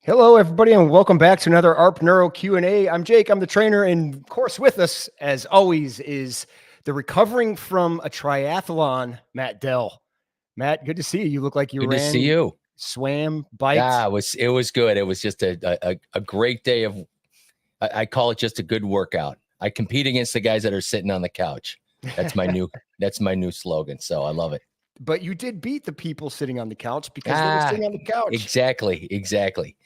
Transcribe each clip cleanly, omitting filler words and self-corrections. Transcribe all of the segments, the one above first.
Hello, everybody, and welcome back to another ARPneuro Q&A. I'm Jake. I'm the trainer, and of course, with us, as always, is the recovering from a triathlon, Matt Dell. Matt, good to see you. You look like you Good to see ran, you. swam, biked. Yeah, it was good. It was just a great day of I call it just a good workout. I compete against the guys that are sitting on the couch. That's my new slogan. So I love it. But you did beat the people sitting on the couch because they were sitting on the couch. Exactly.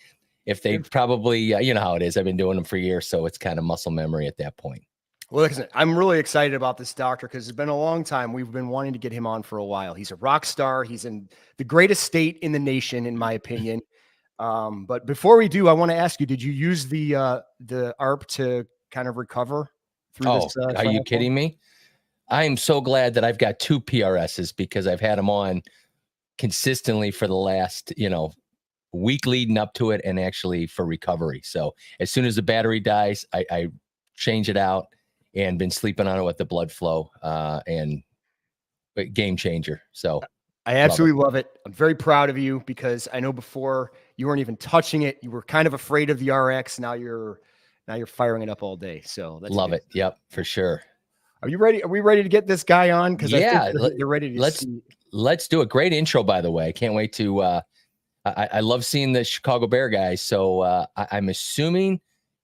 If they probably, you know how it is. I've been doing them for years, so it's kind of muscle memory at that point. Well, listen, I'm really excited about this doctor because it's been a long time. We've been wanting to get him on for a while. He's a rock star. He's in the greatest state in the nation, in my opinion. But before we do, I want to ask you: did you use the ARP to kind of recover through Oh, this? are you kidding me? I am so glad that I've got 2 PRSs because I've had them on consistently for the last, week leading up to it, and actually for recovery. So as soon as the battery dies, I change it out, and been sleeping on it with the blood flow, and game changer. So I absolutely love it. I'm very proud of you because I know before you weren't even touching it. You were kind of afraid of the RX. Now you're firing it up all day. So that's love good. it. Yep, for sure. Are you ready? Are we ready to get this guy on? Because I think Yeah, they're ready to see. let's do a great intro. By the way, I can't wait to. I love seeing the Chicago Bear guys. So I'm assuming.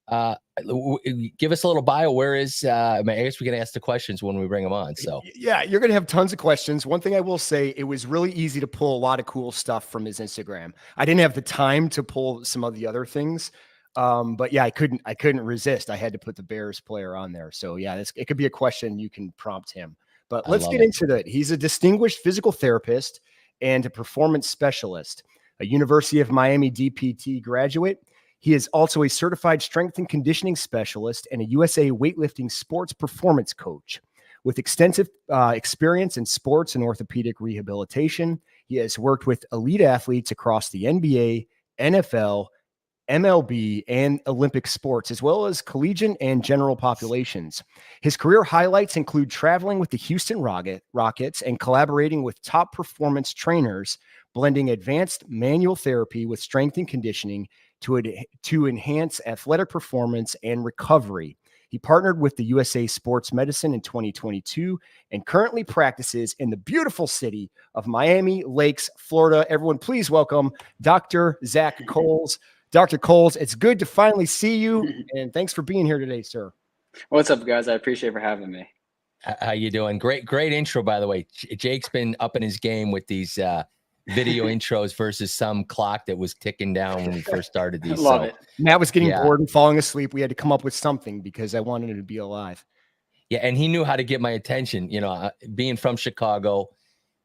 Give us a little bio. Where is? I guess we can ask the questions when we bring them on. So yeah, you're gonna have tons of questions. One thing I will say, it was really easy to pull a lot of cool stuff from his Instagram. I didn't have the time to pull some of the other things, but yeah, I couldn't resist. I had to put the Bears player on there. So yeah, it could be a question you can prompt him. But let's get into that. He's a distinguished physical therapist and a performance specialist, a University of Miami DPT graduate. He is also a certified strength and conditioning specialist and a USA weightlifting sports performance coach. With extensive experience in sports and orthopedic rehabilitation, he has worked with elite athletes across the NBA, NFL, MLB, and Olympic sports, as well as collegiate and general populations. His career highlights include traveling with the Houston Rockets and collaborating with top performance trainers, blending advanced manual therapy with strength and conditioning to enhance athletic performance and recovery. He partnered with the USA Sports Medicine in 2022 and currently practices in the beautiful city of Miami Lakes, Florida. Everyone, please welcome Dr. Zach Colls. Dr. Colls, it's good to finally see you, and thanks for being here today, sir. What's up, guys? I appreciate for having me. How you doing? Great intro, by the way. Jake's been up in his game with these video intros versus some clock that was ticking down when we first started these. Love it. Matt was getting bored and falling asleep. We had to come up with something because I wanted him to be alive. Yeah, and he knew how to get my attention. Being from Chicago,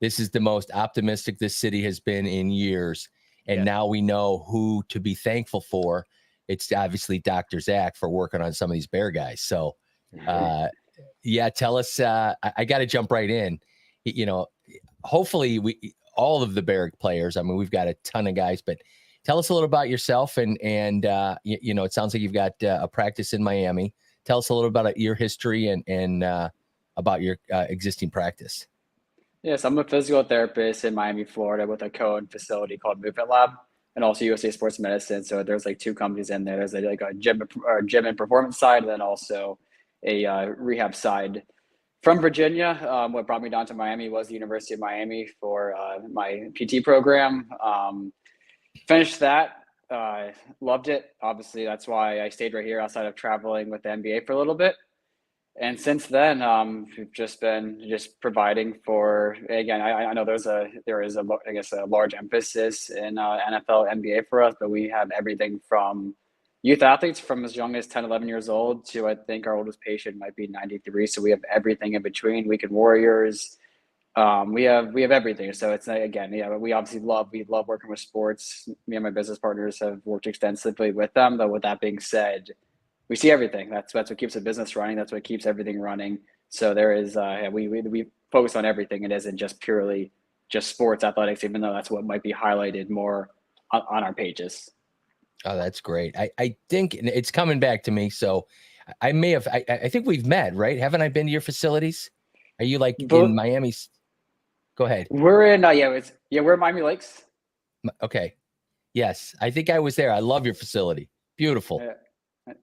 this is the most optimistic this city has been in years. And now we know who to be thankful for. It's obviously Dr. Zach for working on some of these Bear guys. So, tell us. I got to jump right in. Hopefully all of the Bear players. I mean, we've got a ton of guys, but tell us a little about yourself. And it sounds like you've got a practice in Miami. Tell us a little about your history and about your existing practice. Yes, I'm a physical therapist in Miami, Florida, with a co-owned facility called Movement Lab, and also USA Sports Medicine. So there's like 2 companies in there. There's like a gym and performance side, and then also a rehab side. From Virginia, what brought me down to Miami was the University of Miami for my PT program. Finished that, loved it. Obviously, that's why I stayed right here outside of traveling with the NBA for a little bit. And since then, we've just been providing for, again, I know there is a large emphasis in NFL, NBA for us, but we have everything from youth athletes from as young as 10, 11 years old to, I think our oldest patient might be 93. So we have everything in between. Weekend warriors. We have everything. So it's, again, we obviously love working with sports. Me and my business partners have worked extensively with them. But with that being said, we see everything. That's what keeps a business running. That's what keeps everything running. So there is, we focus on everything. It isn't just purely just sports athletics, even though that's what might be highlighted more on our pages. Oh, that's great. I think it's coming back to me. So I may have, I think we've met, right? Haven't I been to your facilities? Are you like in Miami? Go ahead. We're in, we're in Miami Lakes. Okay. Yes, I think I was there. I love your facility. Beautiful.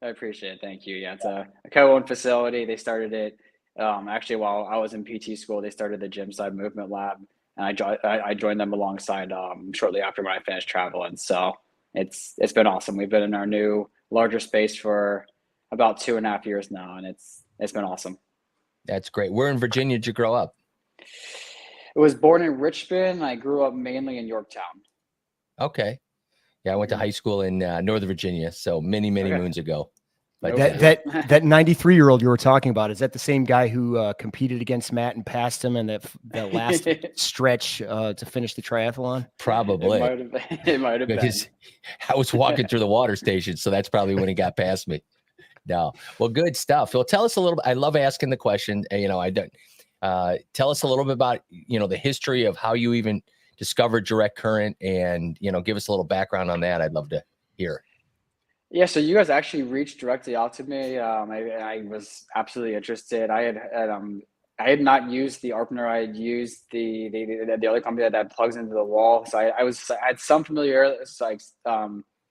I appreciate it. Thank you. Yeah, it's a co-owned facility. They started it actually while I was in PT school. They started the gym side movement lab, and I joined them alongside shortly after when I finished traveling. So it's been awesome. We've been in our new larger space for about 2.5 years now, and it's been awesome. That's great. Where in Virginia did you grow up? I was born in Richmond. I grew up mainly in Yorktown. Okay. Yeah, I went to high school in Northern Virginia, so many moons ago. But that 93-year-old you were talking about, is that the same guy who competed against Matt and passed him in that last stretch to finish the triathlon? Probably. It might have been. I was walking through the water station, so that's probably when he got past me. No. Well, good stuff. Well, tell us a little bit. I love asking the question. I don't. Tell us a little bit about, the history of how you even discovered direct current, and, give us a little background on that. I'd love to hear. Yeah, so you guys actually reached directly out to me. I was absolutely interested. I had not used the ARPneuro. I had used the other company that plugs into the wall. So I had some familiarity. So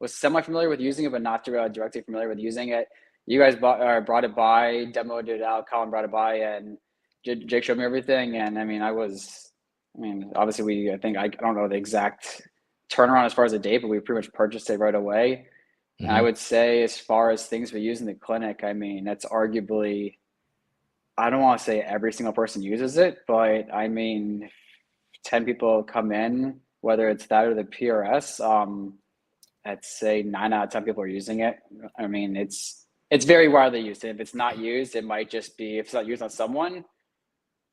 was semi-familiar with using it, but not directly familiar with using it. You guys brought it by, demoed it out. Colin brought it by, and Jake showed me everything. And obviously I don't know the exact turnaround as far as the date, but we pretty much purchased it right away. And I would say, as far as things we use in the clinic, that's arguably, I don't want to say every single person uses it, but 10 people come in, whether it's that or the PRS, I'd say 9 out of 10 people are using it. It's very widely used. If it's not used, it might just be, if it's not used on someone,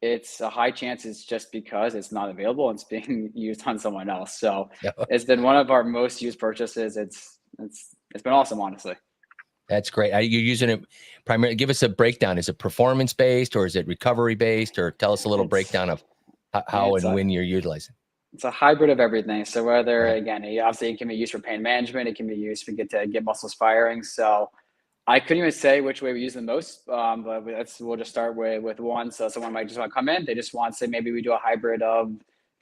it's a high chance it's just because it's not available and it's being used on someone else. So It's been one of our most used purchases. It's been awesome, honestly. That's great. Are you using it primarily? Give us a breakdown. Is it performance based, or is it recovery based, or tell us a little breakdown of how and when you're utilizing? It's a hybrid of everything. So whether, again, obviously it can be used for pain management, it can be used to get muscles firing. So I couldn't even say which way we use the most, but we'll just start with one. So someone might just want to come in. They just want to say, maybe we do a hybrid of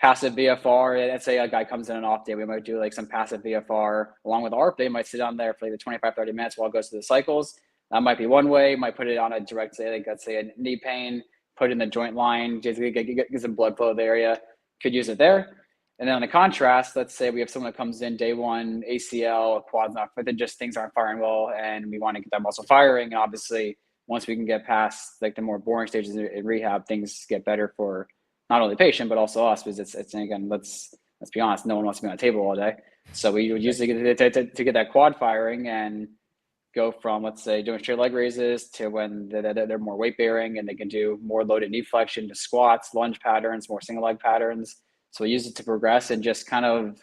passive VFR. Let's say a guy comes in an off day. We might do like some passive VFR along with ARP. They might sit on there for like the 25, 30 minutes while it goes through the cycles. That might be one way. Might put it on a direct, let's say a knee pain, put it in the joint line, just get some blood flow to the area. Could use it there. And then on the contrast, let's say we have someone that comes in day one, ACL, quads not, but then just things aren't firing well, and we want to get that muscle firing. And obviously, once we can get past like the more boring stages in rehab, things get better for not only the patient, but also us, because it's again, let's be honest, no one wants to be on a table all day. So we would usually get to get that quad firing and go from, let's say, doing straight leg raises to when they're more weight bearing and they can do more loaded knee flexion to squats, lunge patterns, more single leg patterns. So we use it to progress and just kind of,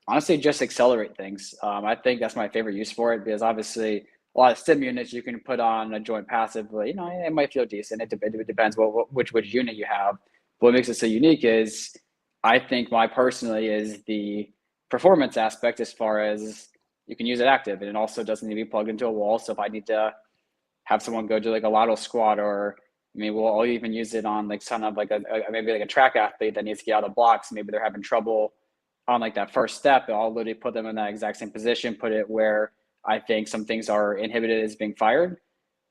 honestly, just accelerate things. I think that's my favorite use for it, because obviously a lot of stim units you can put on a joint passively, it might feel decent. It depends which unit you have. What makes it so unique is, I think personally, is the performance aspect, as far as you can use it active, and it also doesn't need to be plugged into a wall. So if I need to have someone go do like a lateral squat, or we'll even use it on like kind of like maybe like a track athlete that needs to get out of blocks. Maybe they're having trouble on like that first step. I'll literally put them in that exact same position, put it where I think some things are inhibited as being fired,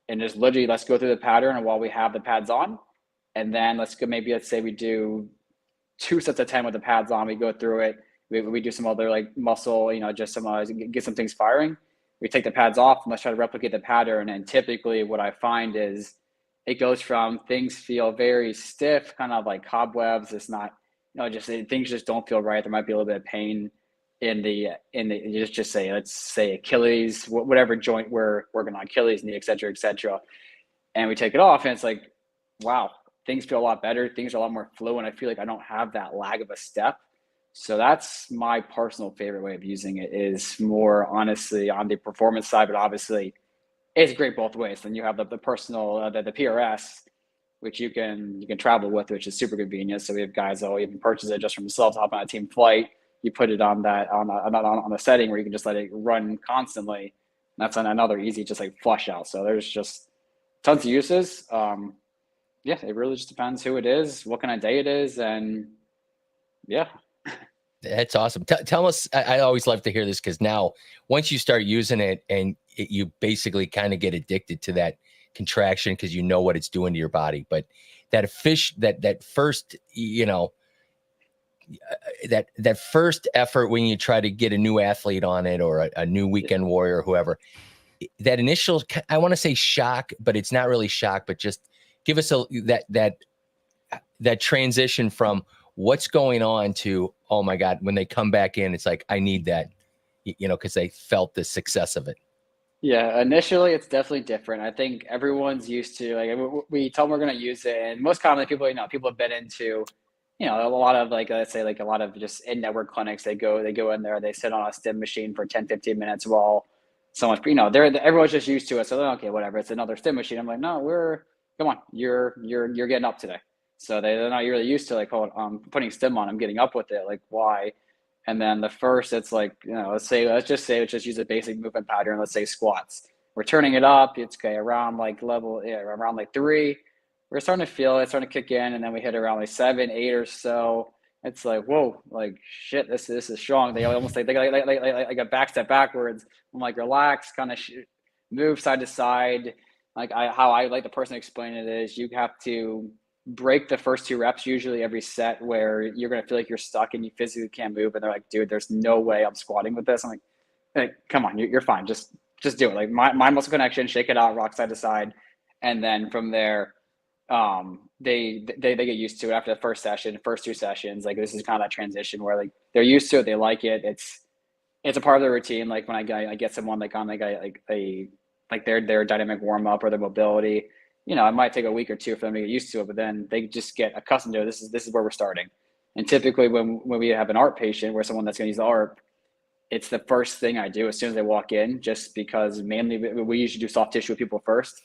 and just literally let's go through the pattern. And while we have the pads on, and then let's say we do 2 sets of 10 with the pads on. We go through it. We do some other like muscle, just some get some things firing. We take the pads off and let's try to replicate the pattern. And typically, what I find is it goes from things feel very stiff, kind of like cobwebs. It's not, things just don't feel right. There might be a little bit of pain in the just say, let's say Achilles, whatever joint we're working on, Achilles, knee, et cetera, and we take it off, and it's like, wow. Things feel a lot better. Things are a lot more flow, and I feel like I don't have that lag of a step. So that's my personal favorite way of using it, is more honestly on the performance side, but obviously it's great both ways. Then you have the personal, the PRS, which you can travel with, which is super convenient. So we have guys that will even purchase it just for themselves, hop on a team flight. You put it on a setting where you can just let it run constantly. That's another easy, just like flush out. So there's just tons of uses. Yeah, it really just depends who it is, what kind of day it is, and yeah. That's awesome. Tell us, I always love to hear this, because now once you start using it and you basically kind of get addicted to that contraction because you know what it's doing to your body. But that first, that first effort when you try to get a new athlete on it, or a new weekend warrior or whoever, that initial, I want to say shock, but it's not really shock, but just give us that transition from what's going on to, oh my God, when they come back in, it's like, I need that, because they felt the success of it. Yeah, initially it's definitely different. I think everyone's used to, like, we tell them we're going to use it, and most commonly people, people have been into, a lot of, like, let's say, like, a lot of just in-network clinics. They go in there, they sit on a stim machine for 10, 15 minutes while someone's, everyone's just used to it. So they're okay, whatever, it's another stim machine. I'm like, no, come on, you're getting up today. So they're not really used to, like, oh, I'm putting stim on, I'm getting up with it. Like, why? And then the first, it's like, let's just use a basic movement pattern. Let's say squats. We're turning it up. It's okay around like around like 3. We're starting to feel it, starting to kick in, and then we hit around like 7, 8 or so. It's like, whoa, like shit, this is strong. They almost like a back step backwards. I'm like, relax, kind of move side to side. Like how I like the person explain it is, you have to break the first 2 reps usually every set, where you're going to feel like you're stuck and you physically can't move. And they're like, dude, there's no way I'm squatting with this. I'm like, hey, come on, you're fine. Just do it. Like mind muscle connection, shake it out, rock side to side. And then from there, they get used to it after the first 2 sessions. Like, this is kind of that transition where, like, they're used to it. They like it. It's a part of their routine. Like when I get someone like on their dynamic warm up or their mobility, it might take a week or 2 for them to get used to it, but then they just get accustomed to it. This is where we're starting. And typically when we have an ARP patient, where someone that's going to use the ARP, it's the first thing I do as soon as they walk in, just because mainly we usually do soft tissue with people first.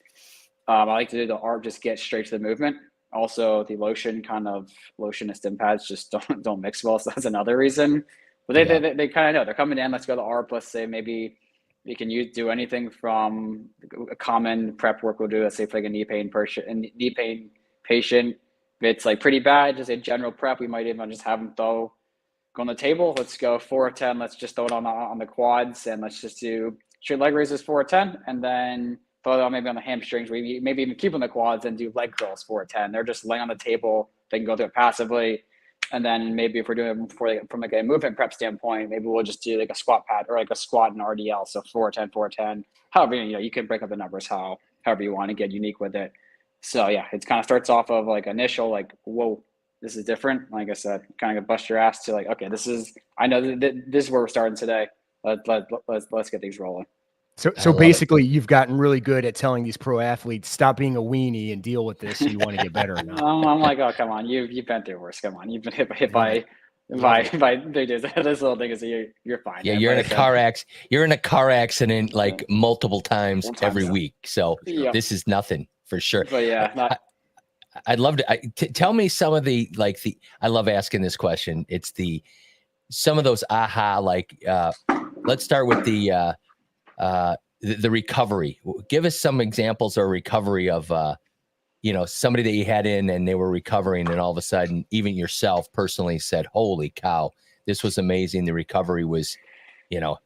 I like to do the ARP, just get straight to the movement. Also, the lotion and stim pads just don't mix well, so that's another reason. But they kind of know they're coming in. Let's go to the ARP. Let's say maybe you can do anything from a common prep work we'll do. Let's say for like a knee pain patient, if it's like pretty bad, just a general prep, we might even just have them go on the table. Let's go 4 or 10. Let's just throw it on the quads, and let's just do straight leg raises 4 or 10, and then throw it on maybe on the hamstrings. We maybe even keep on the quads and do leg curls 4 or 10. They're just laying on the table. They can go through it passively. And then maybe if we're doing it from like a movement prep standpoint, maybe we'll just do like a squat pad or like a squat and RDL. So 4 or 10, 4 or 10. However, you can break up the numbers however you want to get unique with it. So yeah, it kind of starts off of like initial, like, whoa, this is different. Like I said, kind of bust your ass to like, okay, I know this is where we're starting today. Let's get these rolling. So basically, you've gotten really good at telling these pro athletes, stop being a weenie and deal with this. So you want to get better now. I'm like, oh, come on, you've been through worse. Come on, you've been hit by big dudes. This little thing is you're fine. Yeah, you're in a car accident. You're in a car accident like multiple times every week. So this is nothing for sure. But yeah, I'd love to tell me some of I love asking this question. It's some of those aha, let's start with the recovery. Give us some examples or recovery of, somebody that you had in and they were recovering, and all of a sudden, even yourself personally said, holy cow, this was amazing. The recovery was,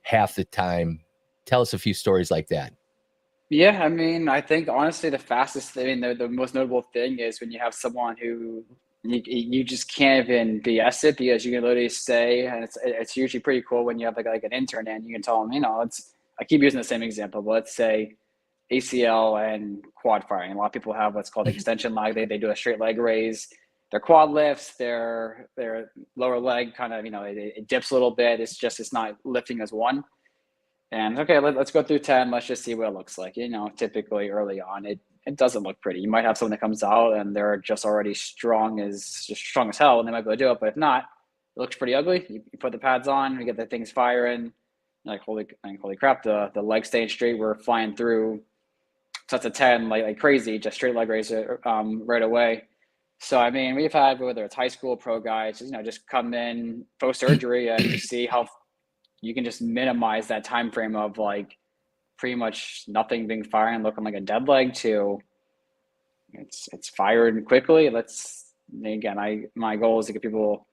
half the time. Tell us a few stories like that. Yeah, I mean, I think honestly, the fastest thing, the most notable thing is when you have someone who you just can't even BS it, because you can literally say, and it's usually pretty cool when you have like an intern and you can tell them, I keep using the same example, but let's say ACL and quad firing. A lot of people have what's called extension lag. They do a straight leg raise. Their quad lifts, their lower leg kind of, it dips a little bit. It's not lifting as one. And okay, let's go through 10. Let's just see what it looks like. Typically early on, it doesn't look pretty. You might have someone that comes out and they're just already strong as hell, and they might be able to do it. But if not, it looks pretty ugly. You put the pads on, you get the things firing. Like holy crap, the leg staying straight, we're flying through sets of 10 like crazy, just straight leg raise right away. So I mean, we've had, whether it's high school pro guys, just come in post surgery and just see how you can just minimize that time frame of like pretty much nothing being firing, looking like a dead leg, to it's fired quickly. My goal is to get people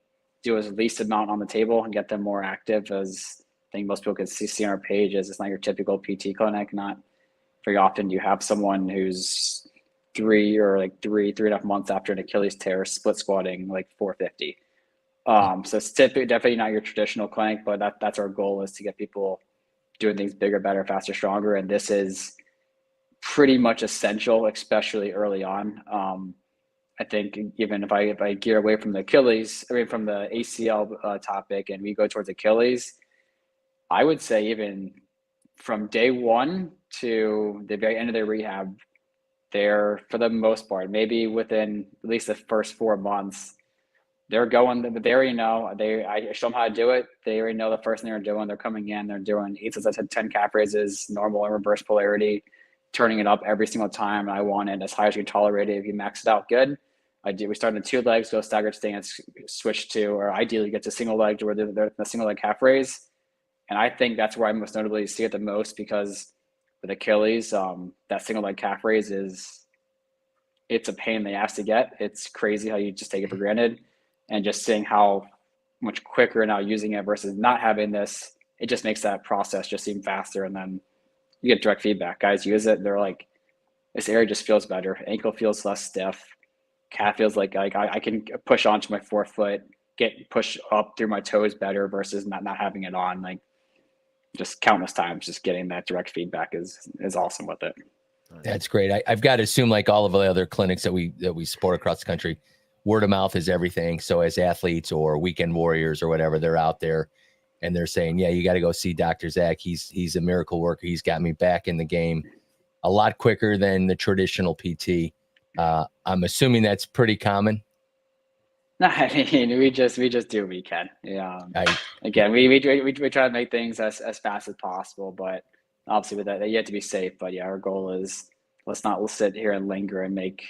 do as least amount on the table and get them more active. As I think most people can see on our page, is it's not your typical PT clinic. Not very often you have someone who's 3.5 months after an Achilles tear, split squatting like 450. So it's definitely not your traditional clinic, but that's our goal, is to get people doing things bigger, better, faster, stronger. And this is pretty much essential, especially early on. I think even if I gear away from the from the ACL topic, and we go towards Achilles, I would say even from day one to the very end of their rehab, they're, for the most part, maybe within at least the first 4 months, they're going, they already know, I show them how to do it. They already know the first thing they're doing. They're coming in, they're doing 8 sets of 10 calf raises, normal and reverse polarity, turning it up every single time. I want it as high as you can tolerate it. If you max it out, good. We start in 2 legs, go staggered stance, switch to, or ideally get to single leg, to where they're the single leg calf raise. And I think that's where I most notably see it the most, because with Achilles, that single leg calf raise it's a pain in the ass to get. It's crazy how you just take it for granted. And just seeing how much quicker now using it versus not having this, it just makes that process just seem faster. And then you get direct feedback. Guys use it, they're like, this area just feels better. Ankle feels less stiff. Calf feels like I can push onto my forefoot, get push up through my toes better versus not having it on. Like, just countless times, just getting that direct feedback is awesome with it. That's great. I've got to assume, like all of the other clinics that we support across the country, word of mouth is everything. So as athletes or weekend warriors or whatever, they're out there and they're saying, yeah, you got to go see Dr. Zach. He's a miracle worker. He's got me back in the game a lot quicker than the traditional PT. I'm assuming that's pretty common. No, I mean, we just do what we can. Yeah. Again, we try to make things as fast as possible, but obviously with that, you have to be safe. But yeah, our goal is, let's sit here and linger and make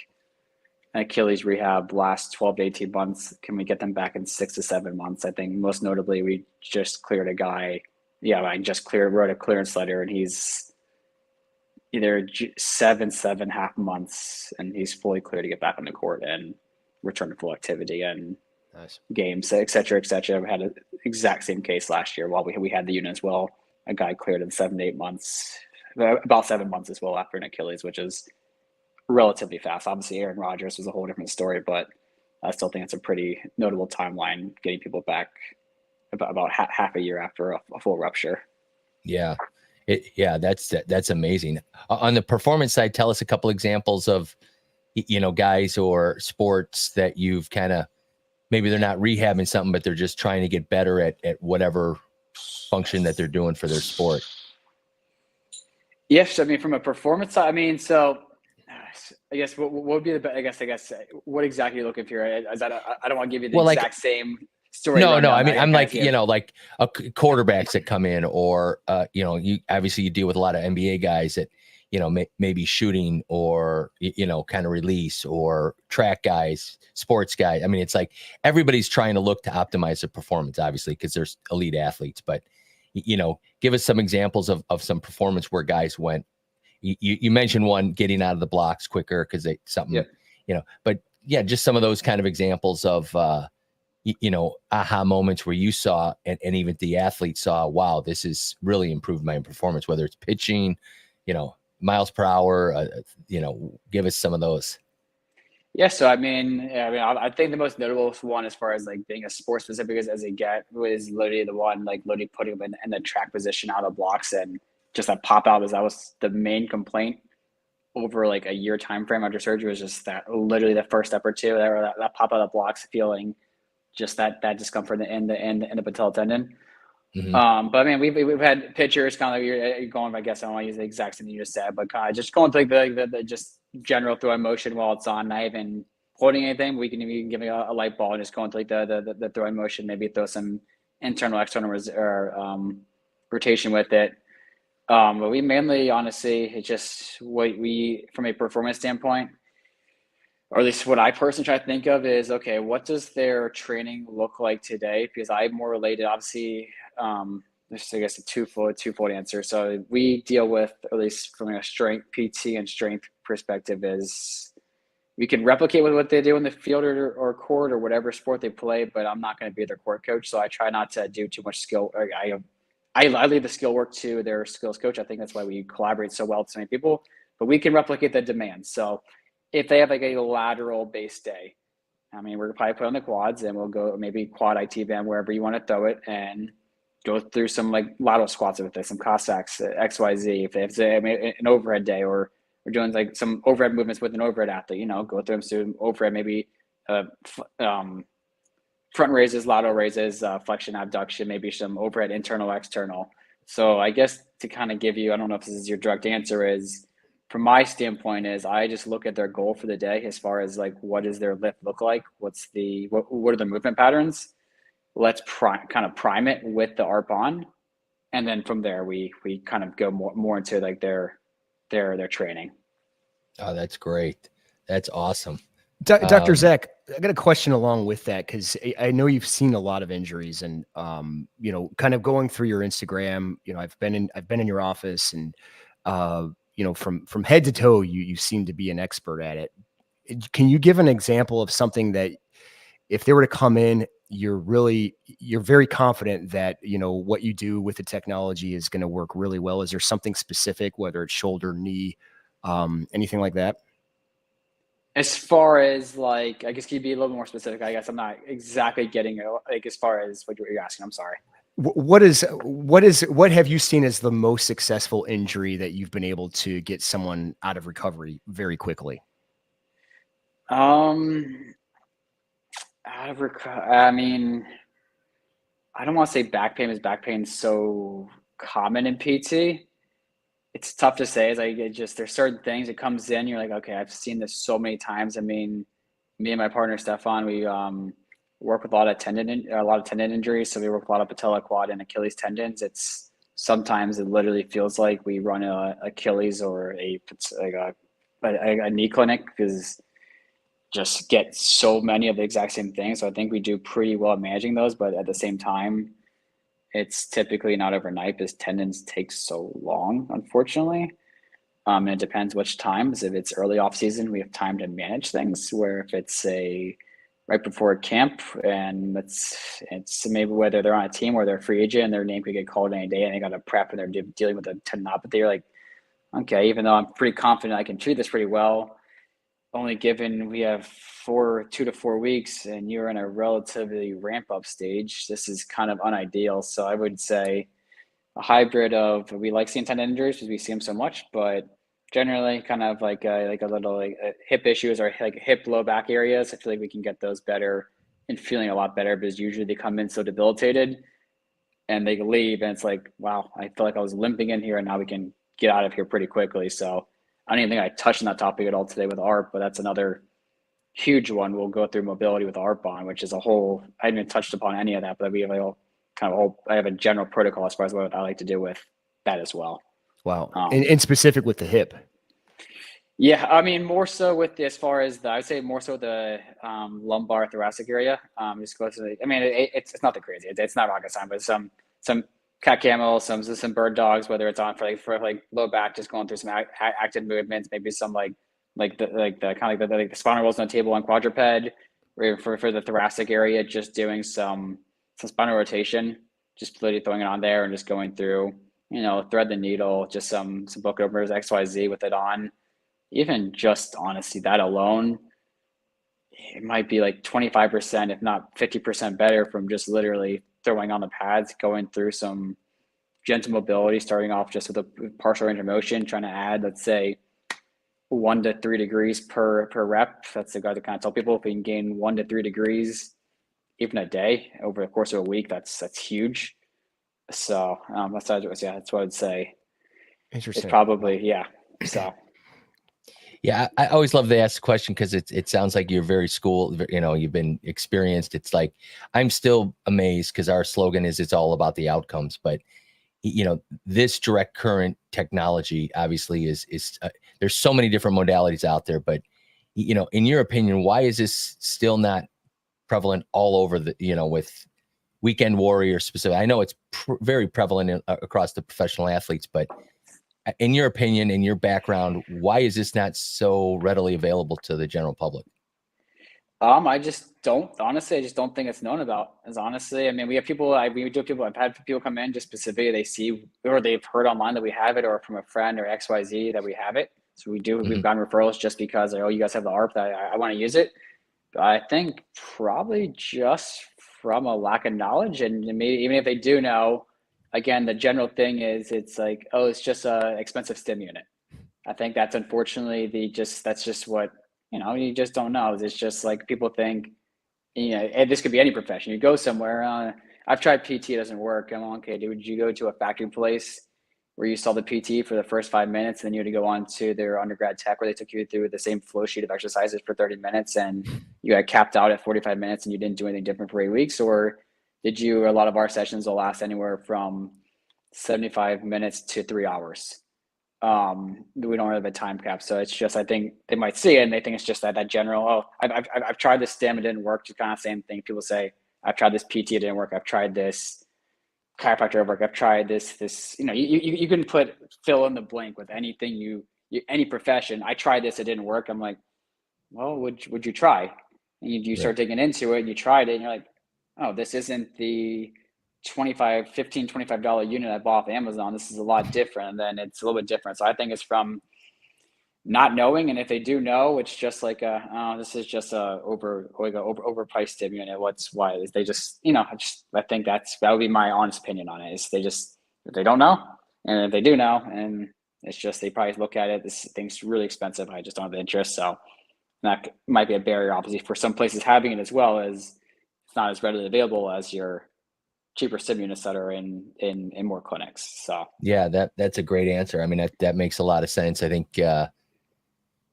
an Achilles rehab last 12 to 18 months. Can we get them back in 6 to 7 months? I think most notably, we just cleared a guy. Yeah, wrote a clearance letter, and he's either 7.5 months, and he's fully clear to get back on the court and return to full activity and games, et cetera, et cetera. We had an exact same case last year while we had the unit as well. A guy cleared in 7 to 8 months, about 7 months as well after an Achilles, which is relatively fast. Obviously, Aaron Rodgers was a whole different story, but I still think it's a pretty notable timeline, getting people back about half a year after a full rupture. Yeah. That's amazing. On the performance side, tell us a couple examples of, guys or sports that you've kind of, maybe they're not rehabbing something, but they're just trying to get better at whatever function that they're doing for their sport. Yes. I mean, from a performance side, I mean, so I guess what would be I guess what exactly are you looking for? I don't want to give you the exact same story. No. I mean, I'm like, like quarterbacks that come in, or, you obviously you deal with a lot of NBA guys that, maybe shooting or, kind of release, or track guys, sports guys. I mean, it's like everybody's trying to look to optimize their performance, obviously, because there's elite athletes, but, give us some examples of some performance where guys went. You mentioned one, getting out of the blocks quicker because but yeah, just some of those kind of examples of, aha moments where you saw, and even the athlete saw, wow, this has really improved my performance, whether it's pitching, miles per hour, give us some of those. Yeah. So, I think the most notable one, as far as like being as sport specific as they get, was literally the one, like literally putting them in the track position out of blocks, and just that pop out, that was the main complaint over like a year time frame after surgery, was just that literally the first step or two, that pop out of blocks, feeling just that discomfort in the patella tendon. Mm-hmm. But I mean, we've had pictures kind of like you're going, I guess I don't want to use the exact same thing you just said, but kind of just going through the just general throwing motion while it's on. Not even holding anything. We can give me a light ball and just going through like the throwing motion, maybe throw some internal, external rotation with it. But we mainly, honestly, it's just what we, from a performance standpoint, or at least what I personally try to think of is, okay, what does their training look like today? Because I'm more related, obviously, there's, I guess, a twofold answer. So we deal with, at least from a strength PT and strength perspective, is we can replicate with what they do in the field or court or whatever sport they play, but I'm not going to be their court coach. So I try not to do too much skill. I leave the skill work to their skills coach. I think that's why we collaborate so well with so many people, but we can replicate the demands. So if they have like a lateral base day, I mean, we're gonna probably put on the quads and we'll go maybe quad IT band, wherever you want to throw it, and go through some like lateral squats with it, some Cossacks, XYZ. If they have say, an overhead day, or we're doing like some overhead movements with an overhead athlete, you know, go through them, so overhead, maybe front raises, lateral raises, flexion, abduction, maybe some overhead internal, external. So I guess to kind of give you, I don't know if this is your direct answer, is from my standpoint is I just look at their goal for the day as far as like, what does their lift look like? What are the movement patterns? Let's kind of prime it with the ARP on. And then from there, we kind of go more into like their training. Oh, that's great. That's awesome. Dr. Zach, I got a question along with that, because I know you've seen a lot of injuries, and you know, kind of going through your Instagram, you know, I've been in your office, and you know, from head to toe, you seem to be an expert at it. Can you give an example of something that if they were to come in, you're very confident that, you know, what you do with the technology is going to work really well? Is there something specific, whether it's shoulder, knee, anything like that? As far as like, I guess can you be a little more specific? I guess I'm not exactly getting it, like as far as what you're asking. I'm sorry. What have you seen as the most successful injury that you've been able to get someone out of recovery very quickly? I mean, I don't want to say back pain, because back pain is so common in PT. It's tough to say. It's like, there's certain things that comes in, you're like, okay, I've seen this so many times. I mean, me and my partner Stefan, we work with a lot of tendon injuries. So we work with a lot of patella, quad, and Achilles tendons. It's sometimes it literally feels like we run a Achilles or a knee clinic, because just get so many of the exact same things. So I think we do pretty well at managing those, but at the same time, it's typically not overnight, because tendons take so long, unfortunately. And it depends which times. If it's early off season, we have time to manage things, where if it's right before camp, and it's maybe whether they're on a team or they're a free agent and their name could get called any day and they got to prep and they're dealing with a tendinopathy, you're like, okay, even though I'm pretty confident I can treat this pretty well, only given we have 2 to 4 weeks and you're in a relatively ramp up stage, this is kind of unideal. So I would say a hybrid of, we like seeing tendon injuries because we see them so much, but generally kind of like a little hip issues or like hip low back areas. I feel like we can get those better and feeling a lot better, because usually they come in so debilitated and they leave and it's like, wow, I feel like I was limping in here and now we can get out of here pretty quickly. So I don't even think I touched on that topic at all today with ARP, but that's another huge one. We'll go through mobility with ARP on, which is a whole, I haven't even touched upon any of that, but we have I have a general protocol as far as what I like to do with that as well. Wow. And specific with the hip. Yeah. I mean, more so with as far as I would say more so the lumbar thoracic area. Just goes to it's nothing crazy. It's not rocket science, but some cat camels, some bird dogs, whether it's on for low back, just going through some active movements, maybe some like the spinal rolls on the table on quadruped, or for the thoracic area, just doing some spinal rotation, just literally throwing it on there and just going through, thread the needle, just some book openers, XYZ with it on. Even just honestly, that alone, it might be like 25%, if not 50% better from just literally throwing on the pads, going through some gentle mobility, starting off just with a partial range of motion, trying to add, let's say, 1 to 3 degrees per rep. That's the guy to kind of tell people, if we can gain 1 to 3 degrees, even a day over the course of a week, that's huge. So that's what I'd say. Interesting. It's probably, yeah. So. Yeah, I always love to ask the question, because it sounds like you're very schooled, you've been experienced. It's like, I'm still amazed, because our slogan is it's all about the outcomes. But, this direct current technology obviously is there's so many different modalities out there. But, in your opinion, why is this still not prevalent all over with weekend warrior specific? I know it's very prevalent across the professional athletes, but in your opinion, in your background, why is this not so readily available to the general public? I just don't, honestly, I just don't think it's known about. As honestly, I mean, we have people, I've had people come in just specifically, they see, or they've heard online that we have it, or from a friend or XYZ that we have it. So we've gotten referrals just because, oh, you guys have the ARP, that I want to use it. But I think probably just from a lack of knowledge, and maybe even if they do know, again, the general thing is it's like, oh, it's just a expensive stim unit. I think that's unfortunately that's just what, you just don't know. It's just like people think, and this could be any profession. You go somewhere, I've tried PT, it doesn't work. I'm like, okay, dude, would you go to a factory place where you saw the PT for the first 5 minutes, and then you had to go on to their undergrad tech where they took you through the same flow sheet of exercises for 30 minutes and you got capped out at 45 minutes and you didn't do anything different for 8 weeks? Or did you, a lot of our sessions will last anywhere from 75 minutes to 3 hours. We don't have a time cap, so it's just, I think they might see it and they think it's just that general, oh, I've tried this stim, it didn't work. Just kind of same thing people say, I've tried this PT, it didn't work. I've tried this chiropractor work, I've tried this, you can fill in the blank with anything, any profession. I tried this, it didn't work. I'm like, well, would you try? And you start digging into it and you tried it and you're like, oh, this isn't the $25 unit I bought off Amazon. This is a lot different. And then it's a little bit different. So I think it's from not knowing. And if they do know, it's just like, this is just overpriced stim unit. Why is they just, I think that would be my honest opinion on it. Is if they don't know, and if they do know, and it's just, they probably look at it, this thing's really expensive, I just don't have the interest. So that might be a barrier, obviously, for some places having it, as well as it's not as readily available as your cheaper stim units that are in more clinics. So yeah, that's a great answer. I mean, that makes a lot of sense. I think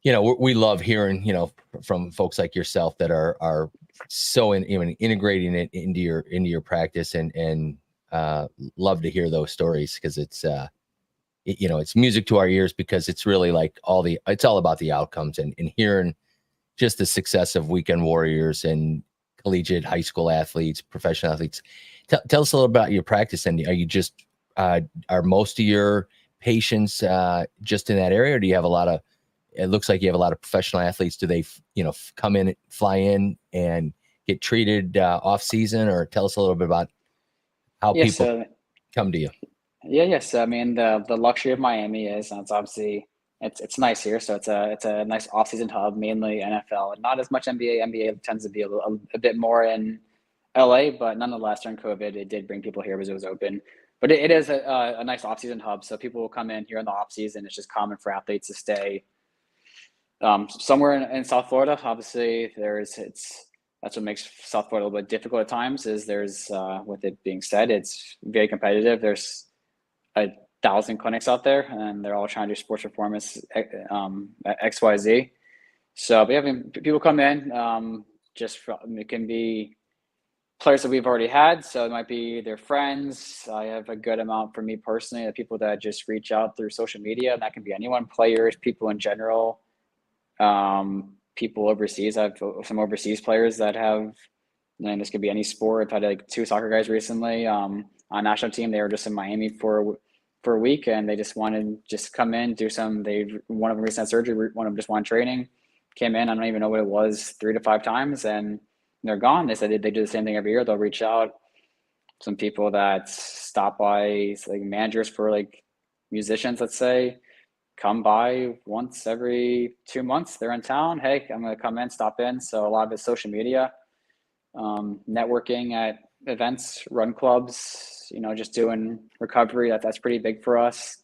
we love hearing from folks like yourself that are so integrating it into your practice, and love to hear those stories, because it's it's music to our ears, because it's really like it's all about the outcomes, and hearing just the success of weekend warriors and collegiate, high school athletes, professional athletes. Tell us a little about your practice. And are you just, are most of your patients just in that area? Or do you have it looks like you have a lot of professional athletes. Do they, come in, fly in and get treated off season? Or tell us a little bit about how people come to you. Yes. I mean, the luxury of Miami is, and it's obviously, it's nice here. So it's a nice off-season hub, mainly NFL, and not as much NBA. NBA tends to be a bit more in LA, but nonetheless, during COVID, it did bring people here because it was open. But it is a nice off-season hub. So people will come in here in the off-season. It's just common for athletes to stay somewhere in South Florida. Obviously, that's what makes South Florida a little bit difficult at times. Is there's with it being said, it's very competitive. There's 1,000 clinics out there, and they're all trying to do sports performance XYZ. So we have people come in. It can be players that we've already had, so it might be their friends. I have a good amount, for me personally, of people that just reach out through social media, and that can be anyone, players, people in general, people overseas. I have some overseast players that have, and this could be any sport. I've had like 2 soccer guys recently on national team. They were just in Miami for a week, and they just wanted to come in, do some. One of them recently had surgery, one of them just wanted training, came in. I don't even know what it was, 3 to 5 times, and they're gone. They said they do the same thing every year. They'll reach out. Some people that stop by, like managers for like musicians, let's say, come by once every 2 months. They're in town. Hey, I'm going to come in, stop in. So a lot of it's social media, networking at events, run clubs, just doing recovery. That's pretty big for us.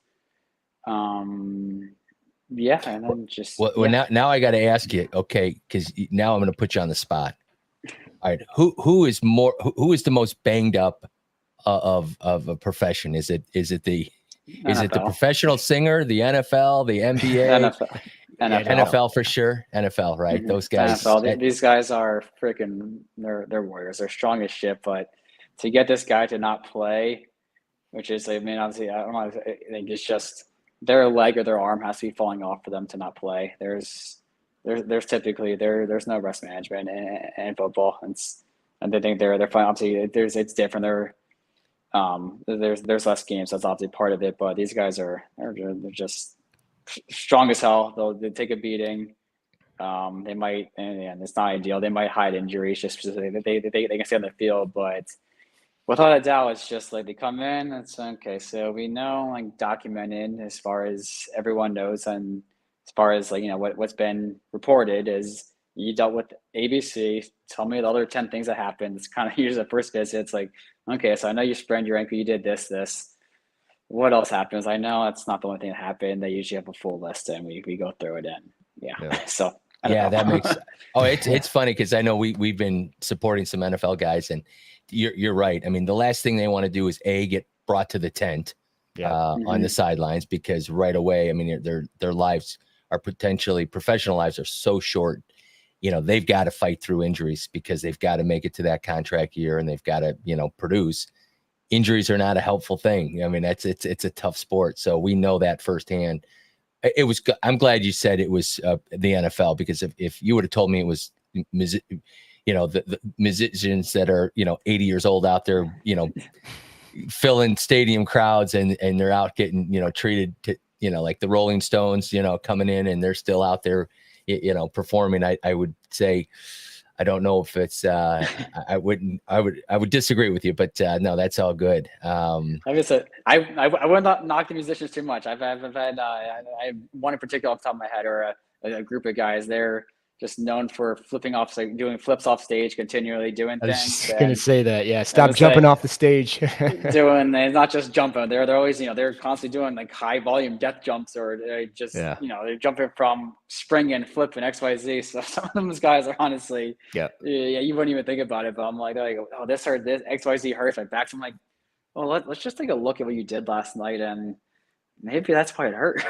Yeah. And then just, now I got to ask you, okay, because now I'm going to put you on the spot. All right. Who is the most banged up of a profession? Is it the professional singer, the NFL, the NBA? NFL for sure. NFL, right? Mm-hmm. Those guys. NFL, these guys are freaking, they're warriors. They're strong as shit. But to get this guy to not play, which is, I mean, obviously, I don't know, I think it's just their leg or their arm has to be falling off for them to not play. There's typically there's no rest management in football, and they think they're fine. Obviously, it's different. They're There's less games. That's obviously part of it, but these guys they're just strong as hell. They take a beating. They might, and it's not ideal. They might hide injuries just so they can stay on the field, but without a doubt, it's just like they come in. It's okay. So we know, like, documented as far as everyone knows, and as far as, like, what's been reported is you dealt with ABC. Tell me the other 10 things that happened. It's kind of usually the first visit. It's like, okay, so I know you sprained your ankle. You did this. What else happens? I know that's not the only thing that happened. They usually have a full list, and we go through it. And yeah. So I don't know. That makes. Oh, it's funny because I know we've been supporting some NFL guys, and you're right. I mean, the last thing they want to do is get brought to the tent on the sidelines, because right away, I mean, their lives are potentially, professional lives are so short. They've got to fight through injuries because they've got to make it to that contract year, and they've got to, produce. Injuries are not a helpful thing. I mean, it's a tough sport. So we know that firsthand. I'm glad you said it was the NFL, because if you would have told me it was, the musicians that are, 80 years old out there, filling stadium crowds, and they're out getting, treated to, like the Rolling Stones, coming in, and they're still out there, performing, I would say, I don't know if it's, I would disagree with you, but no, that's all good. Like I said, I would not knock the musicians too much. I've had I have one in particular off the top of my head, or a group of guys. They're just known for flipping off, like doing flips off stage, continually doing I was things. just gonna say that. Yeah, stop jumping off the stage. They're not just jumping. They're always, they're constantly doing like high volume death jumps, or they just they're jumping from spring and flip and XYZ. So some of those guys are honestly, you wouldn't even think about it. But I'm like, oh, this hurt, this XYZ hurts my back. So I'm like, well, let's just take a look at what you did last night, and maybe that's why it hurt.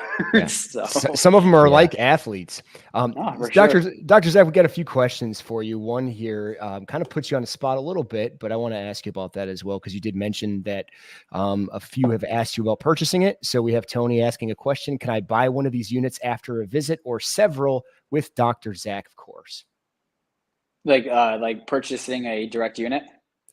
So some of them are like athletes. Dr. Zach, we got a few questions for you. One here kind of puts you on the spot a little bit, but I want to ask you about that as well, because you did mention that a few have asked you about purchasing it. So we have Tony asking a question: can I buy one of these units after a visit, or several with Dr. Zach, of course? Like purchasing a direct unit?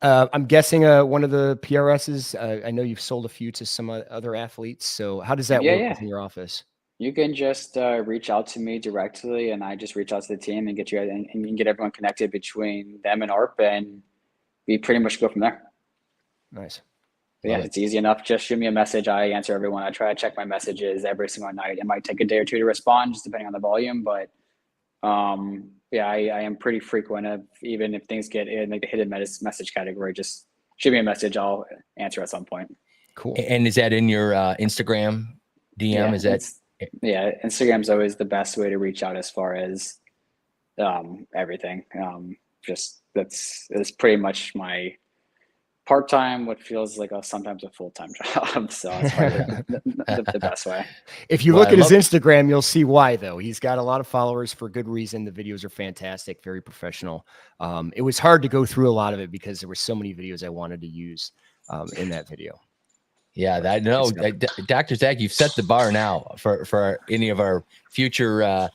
I'm guessing one of the PRSs. I know you've sold a few to some other athletes. So how does that work within your office? You can just reach out to me directly, and I just reach out to the team and get you, and you can get everyone connected between them and ARP, and we pretty much go from there. Nice. It's easy enough. Just shoot me a message. I answer everyone. I try to check my messages every single night. It might take a day or two to respond, just depending on the volume, but I am pretty frequent. Even if things get in like the hidden message category, just shoot me a message. I'll answer at some point. Cool. And is that in your Instagram DM? Instagram's always the best way to reach out as far as everything. It's pretty much my part-time, what feels like sometimes a full-time job. So it's probably the best way. If you look at his Instagram, you'll see why, though. He's got a lot of followers for good reason. The videos are fantastic, very professional. It was hard to go through a lot of it because there were so many videos I wanted to use in that video. Yeah, I know. Dr. Zach, you've set the bar now for any of our future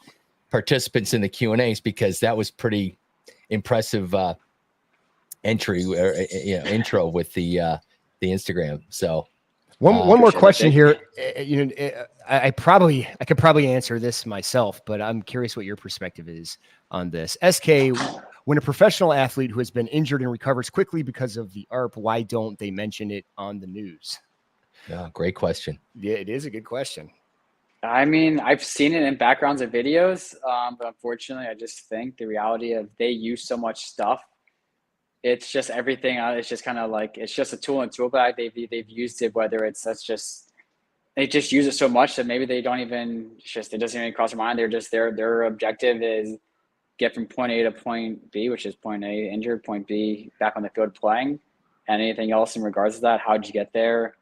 participants in the Q&As, because that was pretty impressive intro with the Instagram. So one more question here. I could probably answer this myself, but I'm curious what your perspective is on this. SK, when a professional athlete who has been injured and recovers quickly because of the ARP, why don't they mention it on the news? Yeah, great question. Yeah, it is a good question. I mean, I've seen it in backgrounds of videos, but unfortunately, I just think the reality of they use so much stuff. It's just everything. It's just kind of like, it's just a tool in tool bag. They've used it, whether they just use it so much that maybe they don't even, it doesn't even cross their mind. They're just, their objective is get from point A to point B, which is point A injured, point B back on the field playing, and anything else in regards to that. How'd you get there?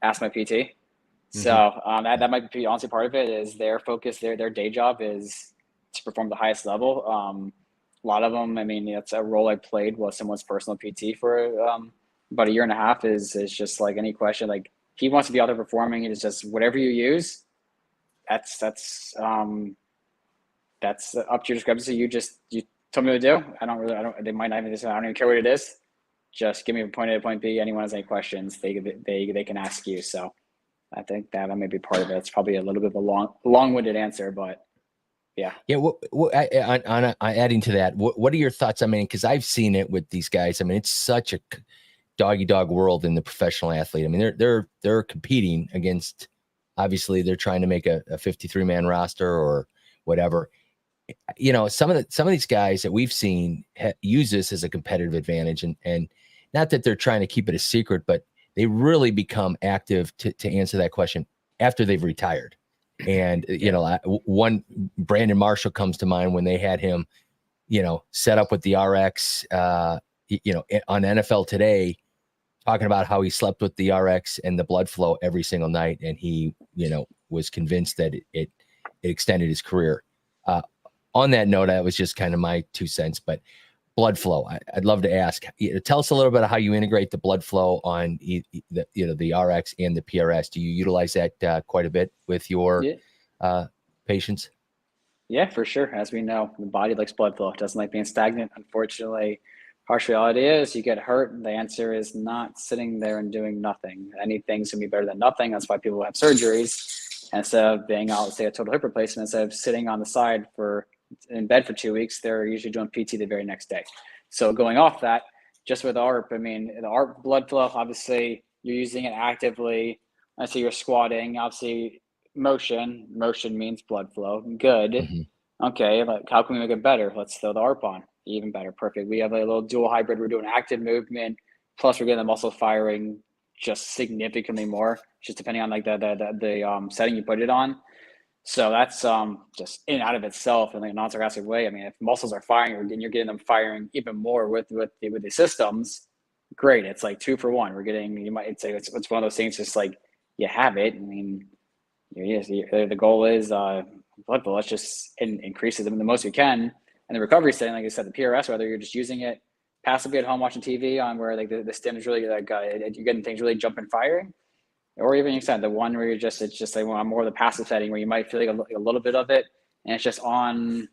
Ask my PT. Mm-hmm. So that might be honestly part of it, is their focus, their day job is to perform the highest level. A lot of them, I mean, it's a role I played was someone's personal PT for about a year and a half. Is just like any question, like he wants to be out there performing. It's just whatever you use, that's up to your discrepancy. You tell me what to do. They might not even, I don't even care what it is. just give me a point A to point B. Anyone has any questions, they can ask you. So I think that may be part of it. It's probably a little bit of a long-winded answer, but yeah. Yeah. Adding to that, what are your thoughts? I mean, because I've seen it with these guys. I mean, it's such a dog-eat-dog world in the professional athlete. I mean, they're competing against, obviously they're trying to make a 53-man roster or whatever. You know, some of these guys that we've seen use this as a competitive advantage, and not that they're trying to keep it a secret, but they really become active to answer that question after they've retired. And, you know, one Brandon Marshall comes to mind when they had him, you know, set up with the RX, you know, on NFL Today, talking about how he slept with the RX and the blood flow every single night. And he, you know, was convinced that it extended his career. On that note, that was just kind of my 2 cents, but blood flow, I'd love to ask, tell us a little bit of how you integrate the blood flow on the RX and the PRS. Do you utilize that quite a bit with your patients? Yeah, for sure. As we know, the body likes blood flow. It doesn't like being stagnant. Unfortunately, harsh reality is you get hurt. The answer is not sitting there and doing nothing. Anything's gonna be better than nothing. That's why people have surgeries. And instead of being out, say, a total hip replacement, instead of sitting on the side in bed for 2 weeks, they're usually doing PT the very next day. So going off that, just with ARP, I mean, the ARP blood flow, obviously you're using it actively. I see you're squatting, obviously motion means blood flow. Good. Mm-hmm. Okay, like how can we make it better? Let's throw the ARP on. Even better. Perfect. We have a little dual hybrid. We're doing active movement, plus we're getting the muscle firing just significantly more, just depending on like the setting you put it on. So that's just in and out of itself in like a non-sarcastic way. I mean, if muscles are firing and you're getting them firing even more with the systems, great. It's like 2 for 1. We're getting, you might say it's one of those things, just like you have it. I mean, the goal is blood flow. Let's just increase it the most we can. And the recovery setting, like I said, the PRS, whether you're just using it passively at home watching TV on where like the stim is really like you're getting things really jumping firing. Or even you said the one where it's just like more of the passive setting where you might feel like a little bit of it, and it's just on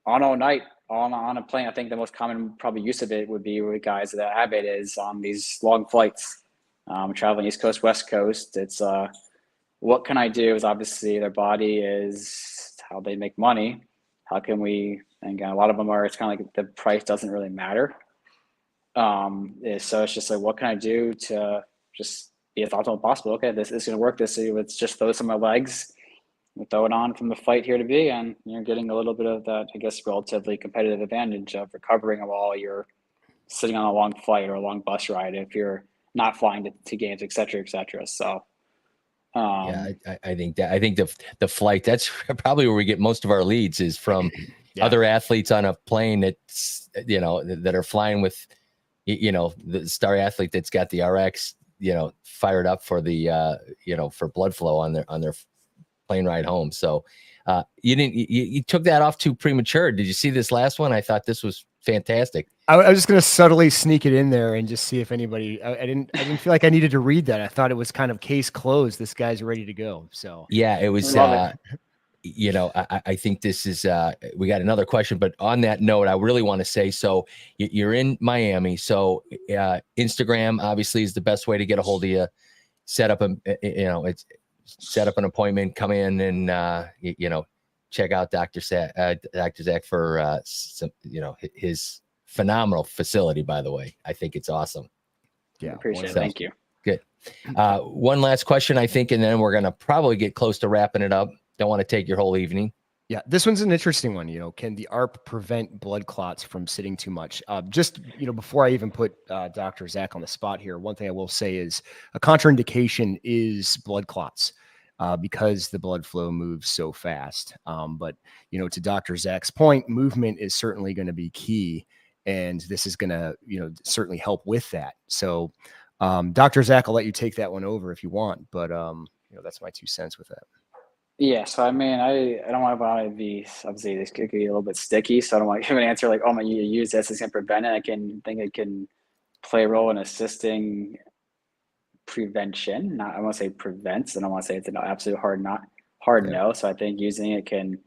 all night on a plane. I think the most common probably use of it would be with guys that have it is on these long flights, traveling East Coast, West Coast. It's what can I do? Is obviously their body is how they make money. How can we? And again, a lot of them are. It's kind of like the price doesn't really matter. So it's just like, what can I do to just be as optimal as possible? Okay, this is going to work. Let's just throw some of my legs, and throw it on from the flight here to be, and you're getting a little bit of that, I guess, relatively competitive advantage of recovering while you're sitting on a long flight or a long bus ride if you're not flying to games, et cetera, et cetera. So. Yeah, I think the flight, that's probably where we get most of our leads is from other athletes on a plane that's, you know, that are flying with, you know, the star athlete that's got the RX, you know, fired up for the, you know, for blood flow on their plane ride home. So you took that off too premature. Did you see this last one? I thought this was fantastic. I was just going to subtly sneak it in there and just see if anybody, I didn't feel like I needed to read that. I thought it was kind of case closed. This guy's ready to go. So yeah, it was, you know, I think this is, we got another question, but on that note, I really want to say, so you're in Miami. So Instagram obviously is the best way to get a hold of you. Set up set up an appointment, come in and, you know, check out Dr. Zach for some, you know, his phenomenal facility, by the way. I think it's awesome. Yeah. Appreciate it. Thank you. Good. One last question, I think, and then we're going to probably get close to wrapping it up. Don't want to take your whole evening. Yeah, this one's an interesting one. You know, can the ARP prevent blood clots from sitting too much? Just, you know, before I even put Dr. Zach on the spot here, one thing I will say is a contraindication is blood clots because the blood flow moves so fast. But, you know, to Dr. Zach's point, movement is certainly going to be key. And this is going to, you know, certainly help with that. So Dr. Zach, I'll let you take that one over if you want. But, you know, that's my 2 cents with that. Yeah, so I mean, I don't want to be, obviously this could be a little bit sticky, so I don't want to give an answer like, oh my, you use this, it's going to prevent it. I think it can play a role in assisting prevention. I want to say prevents, and I want to say it's an absolute hard no. So I think using it can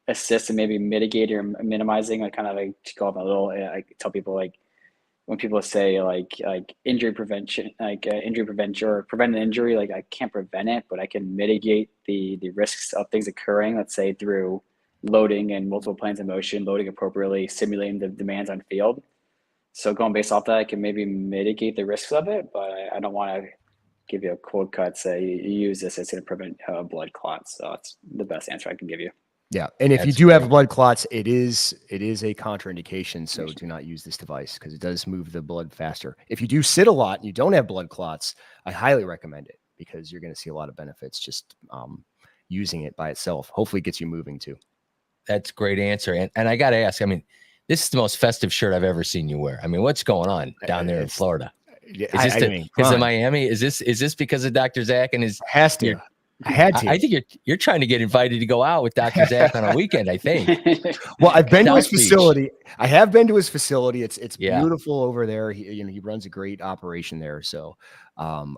assist in maybe mitigating or minimizing, like kind of like call it a little, I tell people like when people say like injury prevention, injury prevention or prevent an injury, like I can't prevent it, but I can mitigate the risks of things occurring. Let's say through loading and multiple planes of motion, loading appropriately, simulating the demands on field. So going based off that, I can maybe mitigate the risks of it, but I don't want to give you a cold cut, say you use this, it's going to prevent blood clots. So that's the best answer I can give you. Yeah. And if you That's do have great. blood clots, it is a contraindication. So do not use this device because it does move the blood faster. If you do sit a lot and you don't have blood clots, I highly recommend it because you're going to see a lot of benefits just using it by itself. Hopefully it gets you moving too. That's a great answer. And I got to ask, I mean, this is the most festive shirt I've ever seen you wear. I mean, what's going on down there in Florida? Yeah, Is this because of Miami? Is this because of Dr. Zach and his has to? I had to. I think you're trying to get invited to go out with Dr. Zach on a weekend, I think. Well, I've been to his South Beach. facility. I have been to his facility. It's Yeah. beautiful over there. He runs a great operation there. So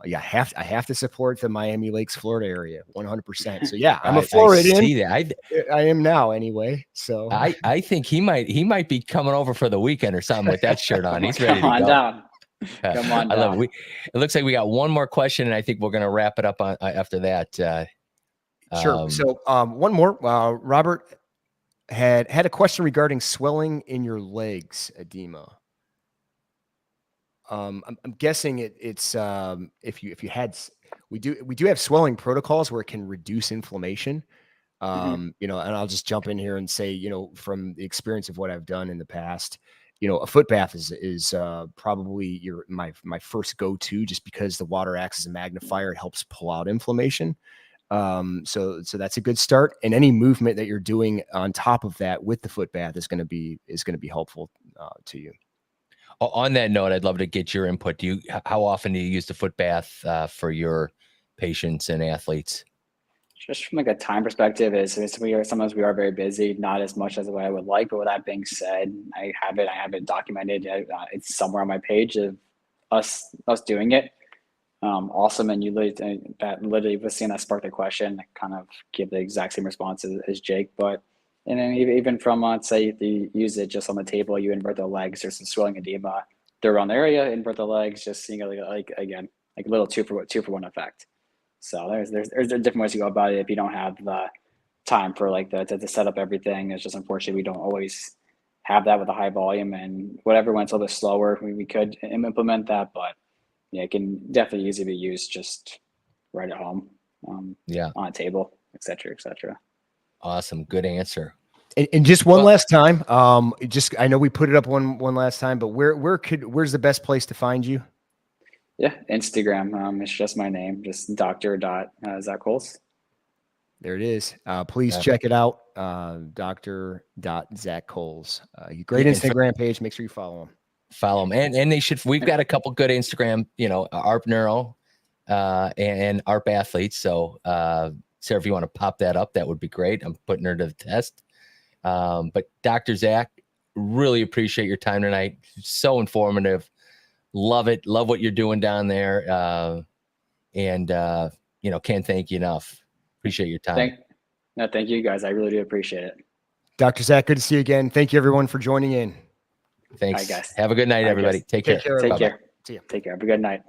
yeah, I have to support the Miami Lakes, Florida area 100%. So yeah, I'm a Floridian. I see that. I am now anyway. So I think he might be coming over for the weekend or something with that shirt on. He's ready to go. Down. Come on I down. love it. It looks like we got one more question, and I think we're going to wrap it up on after that. Sure. So one more. Robert had a question regarding swelling in your legs, edema. I'm guessing it's if you had, we do have swelling protocols where it can reduce inflammation. And I'll just jump in here and say, from the experience of what I've done in the past, a foot bath is probably my first go-to, just because the water acts as a magnifier. It helps pull out inflammation. So that's a good start. And any movement that you're doing on top of that with the foot bath is going to be helpful to you. On that note, I'd love to get your input. How often do you use the foot bath for your patients and athletes? Just from like a time perspective, sometimes we are very busy, not as much as what I would like. But with that being said, I have it documented. It's somewhere on my page of us doing it. Awesome. And that literally was seeing that spark the question. I kind of give the exact same response as Jake, but and then even from say if you use it just on the table, you invert the legs, there's some swelling edema, they're around the area, invert the legs, just seeing it like a little two for one effect. So there's different ways to go about it if you don't have the time for to set up everything. It's just unfortunately we don't always have that with a high volume, and whatever went a little bit slower, we could implement that, but yeah, it can definitely easily be used just right at home, on a table, et cetera, et cetera. Awesome. Good answer. And just one last time, I know we put it up one last time, but where's the best place to find you? Yeah, Instagram. It's just my name, just Dr. Zach Colls. There it is. Please check it out. Dr. Zach Colls. Great Instagram page. Make sure you follow him. Follow them, and they should. We've got a couple good Instagram, ARPneuro and ARP athletes. So Sarah, if you want to pop that up, that would be great. I'm putting her to the test. But Dr. Zach, really appreciate your time tonight. So informative. Love it. Love what you're doing down there. And can't thank you enough. Appreciate your time. Thank you guys. I really do appreciate it. Dr. Zach, good to see you again. Thank you everyone for joining in. Thanks. All right, guys. Have a good night, everybody. Take care. Take care. Take Bye-bye. care. See ya. Take care. Have a good night.